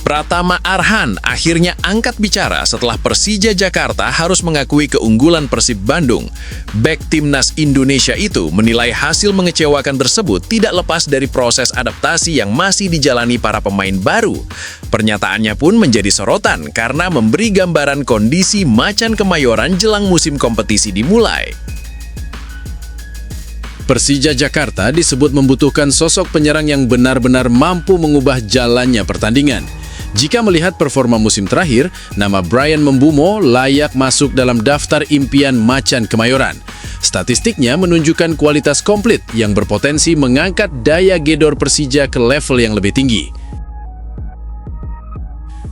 Pratama Arhan akhirnya angkat bicara setelah Persija Jakarta harus mengakui keunggulan Persib Bandung. Bek timnas Indonesia itu menilai hasil mengecewakan tersebut tidak lepas dari proses adaptasi yang masih dijalani para pemain baru. Pernyataannya pun menjadi sorotan karena memberi gambaran kondisi Macan Kemayoran jelang musim kompetisi dimulai. Persija Jakarta disebut membutuhkan sosok penyerang yang benar-benar mampu mengubah jalannya pertandingan. Jika melihat performa musim terakhir, nama Bryan Mbeumo layak masuk dalam daftar impian Macan Kemayoran. Statistiknya menunjukkan kualitas komplit yang berpotensi mengangkat daya gedor Persija ke level yang lebih tinggi.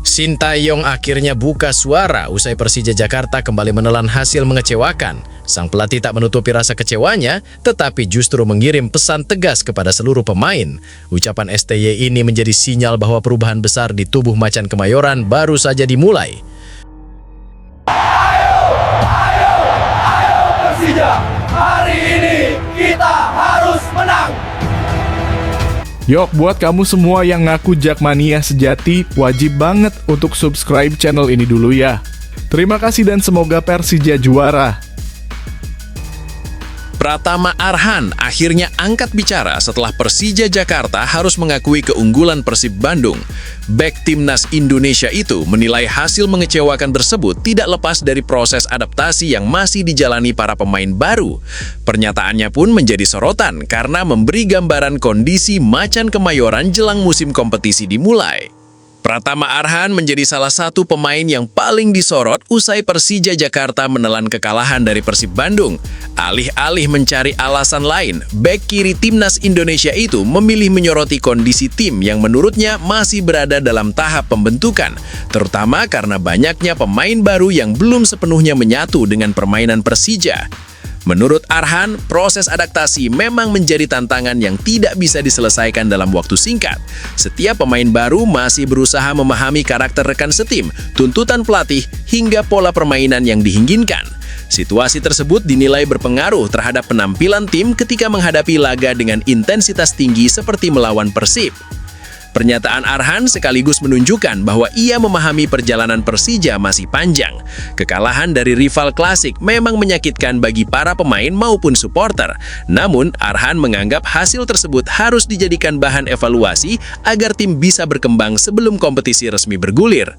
Sintayong akhirnya buka suara usai Persija Jakarta kembali menelan hasil mengecewakan. Sang pelatih tak menutupi rasa kecewanya, tetapi justru mengirim pesan tegas kepada seluruh pemain. Ucapan STY ini menjadi sinyal bahwa perubahan besar di tubuh Macan Kemayoran baru saja dimulai. Ayo Persija, hari ini kita harus menang! Yuk, buat kamu semua yang ngaku Jakmania sejati, wajib banget untuk subscribe channel ini dulu ya. Terima kasih dan semoga Persija juara. Pratama Arhan akhirnya angkat bicara setelah Persija Jakarta harus mengakui keunggulan Persib Bandung. Bek timnas Indonesia itu menilai hasil mengecewakan tersebut tidak lepas dari proses adaptasi yang masih dijalani para pemain baru. Pernyataannya pun menjadi sorotan karena memberi gambaran kondisi Macan Kemayoran jelang musim kompetisi dimulai. Pratama Arhan menjadi salah satu pemain yang paling disorot usai Persija Jakarta menelan kekalahan dari Persib Bandung. Alih-alih mencari alasan lain, bek kiri timnas Indonesia itu memilih menyoroti kondisi tim yang menurutnya masih berada dalam tahap pembentukan, terutama karena banyaknya pemain baru yang belum sepenuhnya menyatu dengan permainan Persija. Menurut Arhan, proses adaptasi memang menjadi tantangan yang tidak bisa diselesaikan dalam waktu singkat. Setiap pemain baru masih berusaha memahami karakter rekan setim, tuntutan pelatih, hingga pola permainan yang diinginkan. Situasi tersebut dinilai berpengaruh terhadap penampilan tim ketika menghadapi laga dengan intensitas tinggi seperti melawan Persib. Pernyataan Arhan sekaligus menunjukkan bahwa ia memahami perjalanan Persija masih panjang. Kekalahan dari rival klasik memang menyakitkan bagi para pemain maupun supporter. Namun, Arhan menganggap hasil tersebut harus dijadikan bahan evaluasi agar tim bisa berkembang sebelum kompetisi resmi bergulir.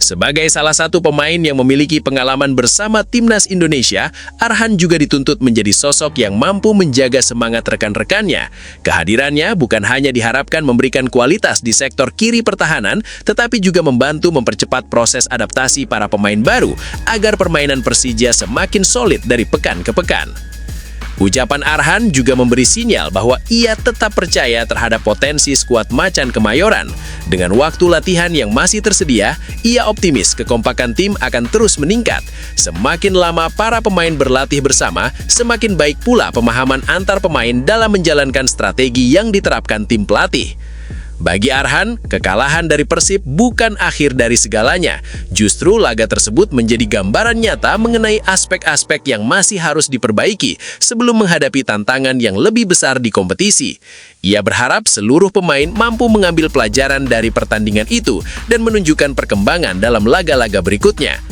Sebagai salah satu pemain yang memiliki pengalaman bersama timnas Indonesia, Arhan juga dituntut menjadi sosok yang mampu menjaga semangat rekan-rekannya. Kehadirannya bukan hanya diharapkan memberikan kualitas di sektor kiri pertahanan, tetapi juga membantu mempercepat proses adaptasi para pemain baru agar permainan Persija semakin solid dari pekan ke pekan. Ucapan Arhan juga memberi sinyal bahwa ia tetap percaya terhadap potensi skuad Macan Kemayoran. Dengan waktu latihan yang masih tersedia, ia optimis kekompakan tim akan terus meningkat. Semakin lama para pemain berlatih bersama, semakin baik pula pemahaman antar pemain dalam menjalankan strategi yang diterapkan tim pelatih. Bagi Arhan, kekalahan dari Persib bukan akhir dari segalanya. Justru laga tersebut menjadi gambaran nyata mengenai aspek-aspek yang masih harus diperbaiki sebelum menghadapi tantangan yang lebih besar di kompetisi. Ia berharap seluruh pemain mampu mengambil pelajaran dari pertandingan itu dan menunjukkan perkembangan dalam laga-laga berikutnya.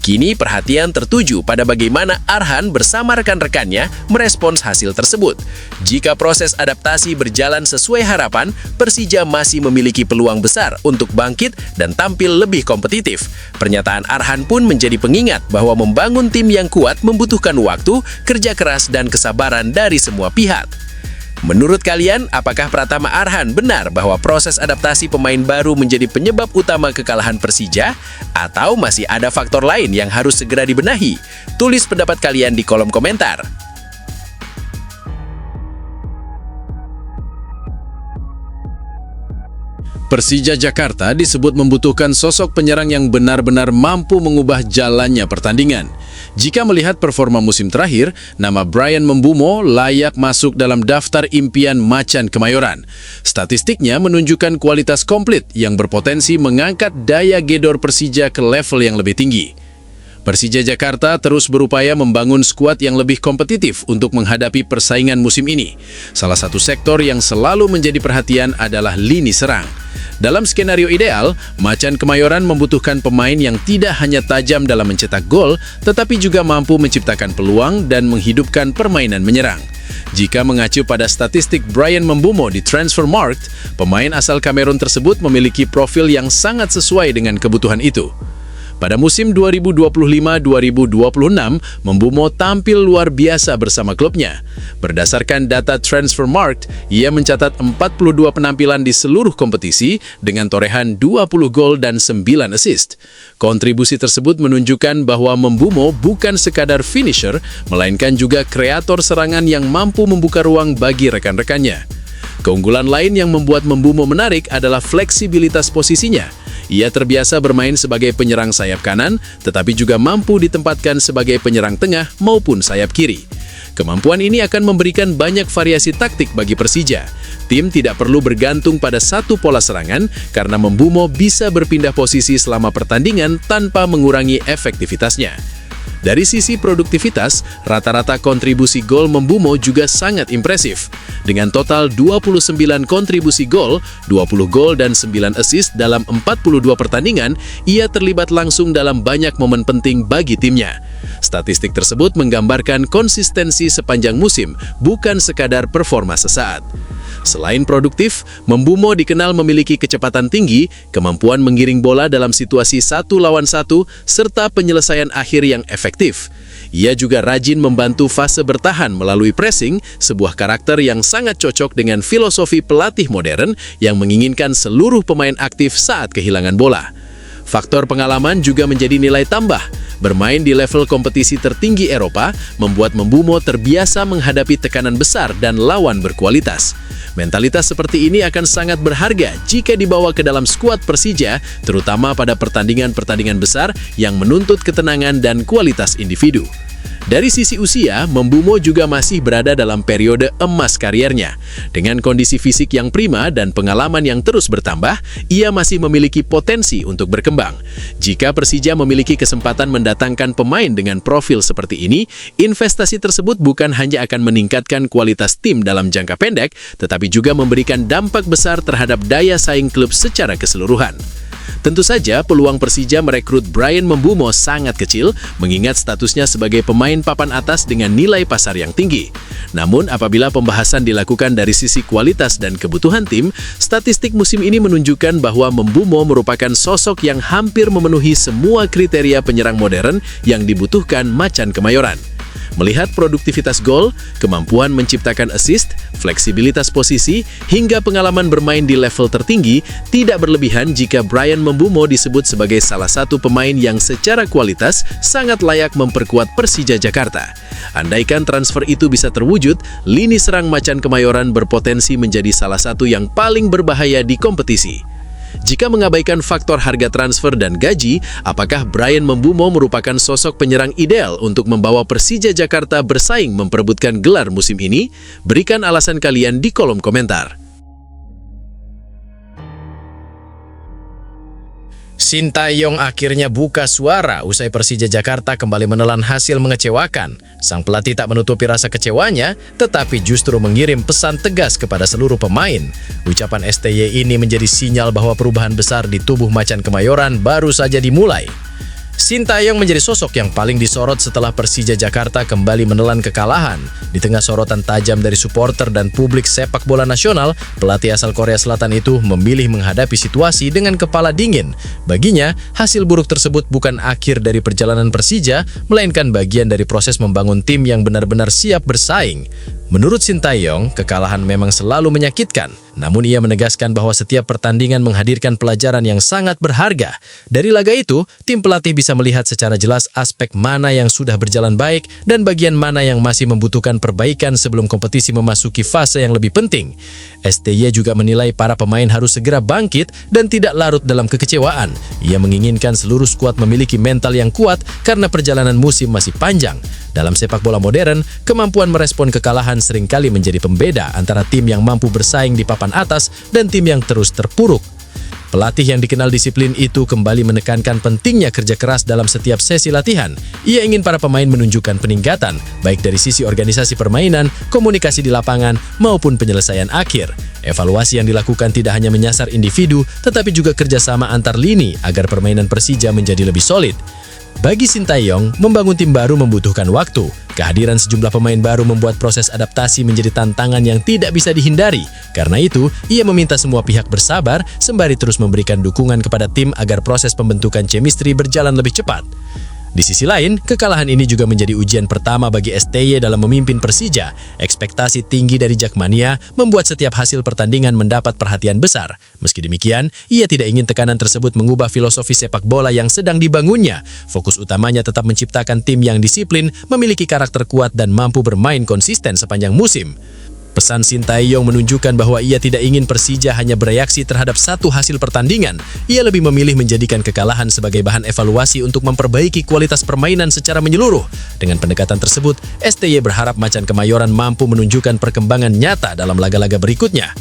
Kini perhatian tertuju pada bagaimana Arhan bersama rekan-rekannya merespons hasil tersebut. Jika proses adaptasi berjalan sesuai harapan, Persija masih memiliki peluang besar untuk bangkit dan tampil lebih kompetitif. Pernyataan Arhan pun menjadi pengingat bahwa membangun tim yang kuat membutuhkan waktu, kerja keras, dan kesabaran dari semua pihak. Menurut kalian, apakah Pratama Arhan benar bahwa proses adaptasi pemain baru menjadi penyebab utama kekalahan Persija? Atau masih ada faktor lain yang harus segera dibenahi? Tulis pendapat kalian di kolom komentar. Persija Jakarta disebut membutuhkan sosok penyerang yang benar-benar mampu mengubah jalannya pertandingan. Jika melihat performa musim terakhir, nama Bryan Mbeumo layak masuk dalam daftar impian Macan Kemayoran. Statistiknya menunjukkan kualitas komplit yang berpotensi mengangkat daya gedor Persija ke level yang lebih tinggi. Persija Jakarta terus berupaya membangun skuad yang lebih kompetitif untuk menghadapi persaingan musim ini. Salah satu sektor yang selalu menjadi perhatian adalah lini serang. Dalam skenario ideal, Macan Kemayoran membutuhkan pemain yang tidak hanya tajam dalam mencetak gol, tetapi juga mampu menciptakan peluang dan menghidupkan permainan menyerang. Jika mengacu pada statistik Bryan Mbeumo di Transfermarkt, pemain asal Kamerun tersebut memiliki profil yang sangat sesuai dengan kebutuhan itu. Pada musim 2025-2026, Mbeumo tampil luar biasa bersama klubnya. Berdasarkan data Transfermarkt, ia mencatat 42 penampilan di seluruh kompetisi dengan torehan 20 gol dan 9 assist. Kontribusi tersebut menunjukkan bahwa Mbeumo bukan sekadar finisher, melainkan juga kreator serangan yang mampu membuka ruang bagi rekan-rekannya. Keunggulan lain yang membuat Mbeumo menarik adalah fleksibilitas posisinya. Ia terbiasa bermain sebagai penyerang sayap kanan, tetapi juga mampu ditempatkan sebagai penyerang tengah maupun sayap kiri. Kemampuan ini akan memberikan banyak variasi taktik bagi Persija. Tim tidak perlu bergantung pada satu pola serangan karena Mbeumo bisa berpindah posisi selama pertandingan tanpa mengurangi efektivitasnya. Dari sisi produktivitas, rata-rata kontribusi gol Mbeumo juga sangat impresif. Dengan total 29 kontribusi gol, 20 gol dan 9 assist dalam 42 pertandingan, ia terlibat langsung dalam banyak momen penting bagi timnya. Statistik tersebut menggambarkan konsistensi sepanjang musim, bukan sekadar performa sesaat. Selain produktif, Mbeumo dikenal memiliki kecepatan tinggi, kemampuan menggiring bola dalam situasi 1 lawan 1, serta penyelesaian akhir yang efektif. Ia juga rajin membantu fase bertahan melalui pressing, sebuah karakter yang sangat cocok dengan filosofi pelatih modern yang menginginkan seluruh pemain aktif saat kehilangan bola. Faktor pengalaman juga menjadi nilai tambah. Bermain di level kompetisi tertinggi Eropa membuat Mbeumo terbiasa menghadapi tekanan besar dan lawan berkualitas. Mentalitas seperti ini akan sangat berharga jika dibawa ke dalam skuad Persija, terutama pada pertandingan-pertandingan besar yang menuntut ketenangan dan kualitas individu. Dari sisi usia, Mbeumo juga masih berada dalam periode emas kariernya. Dengan kondisi fisik yang prima dan pengalaman yang terus bertambah, ia masih memiliki potensi untuk berkembang. Jika Persija memiliki kesempatan mendatangkan pemain dengan profil seperti ini, investasi tersebut bukan hanya akan meningkatkan kualitas tim dalam jangka pendek, tetapi juga memberikan dampak besar terhadap daya saing klub secara keseluruhan. Tentu saja peluang Persija merekrut Bryan Mbeumo sangat kecil mengingat statusnya sebagai pemain papan atas dengan nilai pasar yang tinggi. Namun apabila pembahasan dilakukan dari sisi kualitas dan kebutuhan tim, statistik musim ini menunjukkan bahwa Mbeumo merupakan sosok yang hampir memenuhi semua kriteria penyerang modern yang dibutuhkan Macan Kemayoran. Melihat produktivitas gol, kemampuan menciptakan assist, fleksibilitas posisi, hingga pengalaman bermain di level tertinggi, tidak berlebihan jika Bryan Mbeumo disebut sebagai salah satu pemain yang secara kualitas sangat layak memperkuat Persija Jakarta. Andaikan transfer itu bisa terwujud, lini serang Macan Kemayoran berpotensi menjadi salah satu yang paling berbahaya di kompetisi. Jika mengabaikan faktor harga transfer dan gaji, apakah Bryan Mbeumo merupakan sosok penyerang ideal untuk membawa Persija Jakarta bersaing memperebutkan gelar musim ini? Berikan alasan kalian di kolom komentar. Sintayong akhirnya buka suara usai Persija Jakarta kembali menelan hasil mengecewakan. Sang pelatih tak menutupi rasa kecewanya, tetapi justru mengirim pesan tegas kepada seluruh pemain. Ucapan STY ini menjadi sinyal bahwa perubahan besar di tubuh Macan Kemayoran baru saja dimulai. Sintayong menjadi sosok yang paling disorot setelah Persija Jakarta kembali menelan kekalahan. Di tengah sorotan tajam dari supporter dan publik sepak bola nasional, pelatih asal Korea Selatan itu memilih menghadapi situasi dengan kepala dingin. Baginya, hasil buruk tersebut bukan akhir dari perjalanan Persija, melainkan bagian dari proses membangun tim yang benar-benar siap bersaing. Menurut Sintayong, kekalahan memang selalu menyakitkan. Namun ia menegaskan bahwa setiap pertandingan menghadirkan pelajaran yang sangat berharga. Dari laga itu, tim pelatih bisa melihat secara jelas aspek mana yang sudah berjalan baik dan bagian mana yang masih membutuhkan perbaikan sebelum kompetisi memasuki fase yang lebih penting. STY juga menilai para pemain harus segera bangkit dan tidak larut dalam kekecewaan. Ia menginginkan seluruh skuad memiliki mental yang kuat karena perjalanan musim masih panjang. Dalam sepak bola modern, kemampuan merespon kekalahan seringkali menjadi pembeda antara tim yang mampu bersaing di papan atas dan tim yang terus terpuruk. Pelatih yang dikenal disiplin itu kembali menekankan pentingnya kerja keras dalam setiap sesi latihan. Ia ingin para pemain menunjukkan peningkatan, baik dari sisi organisasi permainan, komunikasi di lapangan, maupun penyelesaian akhir. Evaluasi yang dilakukan tidak hanya menyasar individu, tetapi juga kerjasama antar lini agar permainan Persija menjadi lebih solid. Bagi Sintayong, membangun tim baru membutuhkan waktu. Kehadiran sejumlah pemain baru membuat proses adaptasi menjadi tantangan yang tidak bisa dihindari. Karena itu, ia meminta semua pihak bersabar sembari terus memberikan dukungan kepada tim agar proses pembentukan chemistry berjalan lebih cepat. Di sisi lain, kekalahan ini juga menjadi ujian pertama bagi STY dalam memimpin Persija. Ekspektasi tinggi dari Jakmania membuat setiap hasil pertandingan mendapat perhatian besar. Meski demikian, ia tidak ingin tekanan tersebut mengubah filosofi sepak bola yang sedang dibangunnya. Fokus utamanya tetap menciptakan tim yang disiplin, memiliki karakter kuat dan mampu bermain konsisten sepanjang musim. Pesan Sintayong menunjukkan bahwa ia tidak ingin Persija hanya bereaksi terhadap satu hasil pertandingan. Ia lebih memilih menjadikan kekalahan sebagai bahan evaluasi untuk memperbaiki kualitas permainan secara menyeluruh. Dengan pendekatan tersebut, STY berharap Macan Kemayoran mampu menunjukkan perkembangan nyata dalam laga-laga berikutnya.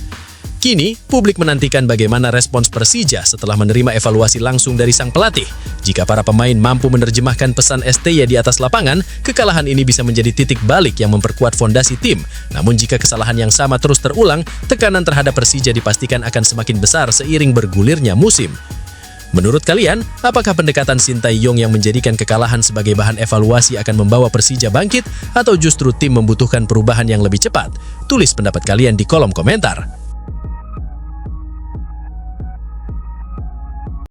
Kini, publik menantikan bagaimana respons Persija setelah menerima evaluasi langsung dari sang pelatih. Jika para pemain mampu menerjemahkan pesan STY di atas lapangan, kekalahan ini bisa menjadi titik balik yang memperkuat fondasi tim. Namun jika kesalahan yang sama terus terulang, tekanan terhadap Persija dipastikan akan semakin besar seiring bergulirnya musim. Menurut kalian, apakah pendekatan Sintayong yang menjadikan kekalahan sebagai bahan evaluasi akan membawa Persija bangkit, atau justru tim membutuhkan perubahan yang lebih cepat? Tulis pendapat kalian di kolom komentar.